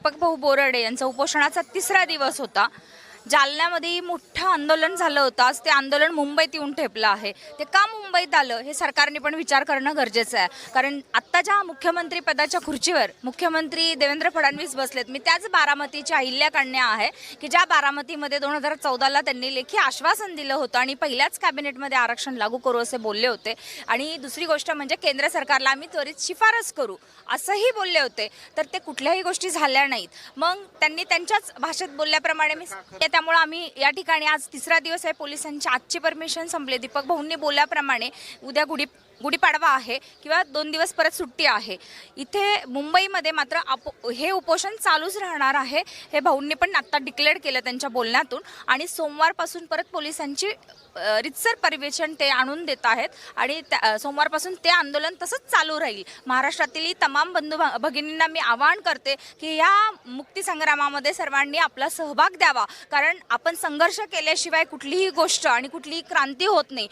दीपक भाऊ बोराडे यांचा उपोषणाचा तिसरा दिवस होता। जालन्यामध्ये मोठं आंदोलन झालं होतं। आज ते आंदोलन मुंबईत येऊन ठेपलं आहे। ते का मुंबईत आलं हे सरकारने पण विचार करणं गरजेचं आहे, कारण आत्ताच्या मुख्यमंत्री पदाच्या खुर्चीवर मुख्यमंत्री देवेंद्र फडणवीस बसलेत। मी त्याच बारामतीच्या अहिल्या कन्या आहे की ज्या बारामतीमध्ये 2014ला त्यांनी लेखी आश्वासन दिलं होतं आणि पहिल्याच कॅबिनेटमध्ये आरक्षण लागू करू असे बोलले होते। आणि दुसरी गोष्ट म्हणजे केंद्र सरकारला आम्ही त्वरित शिफारस करू असंही बोलले होते, तर ते कुठल्याही गोष्टी झाल्या नाहीत। मग त्यांनी त्यांच्याच भाषेत बोलल्याप्रमाणे मी त्यामुळे आम्ही या ठिकाणी आज तिसरा दिवस आहे। पोलिसांची आजची परमिशन संपले। दीपक भाऊंनी बोलल्याप्रमाणे उद्या गुढीपाडवा आहे किंवा 2 दिवस परत सुट्टी आहे। इथे मुंबईमध्ये मात्र हे उपोषण चालूच राहणार आहे, हे भाऊंनी पण आता डिक्लेअर केलं त्यांच्या बोलण्यातून। आणि सोमवारपासून परत पोलिसांची रितसर परमिशन ते आणून देत आहेत आणि सोमवारपासून ते आंदोलन तसंच चालू राहील। महाराष्ट्रातील तमाम बंधू भगिनींना मी आवाहन करते की या मुक्ती संग्रामामध्ये सर्वांनी आपला सहभाग द्यावा, कारण आपण संघर्ष केल्याशिवाय कुठलीही गोष्ट आणि कुठलीही क्रांती होत नाही।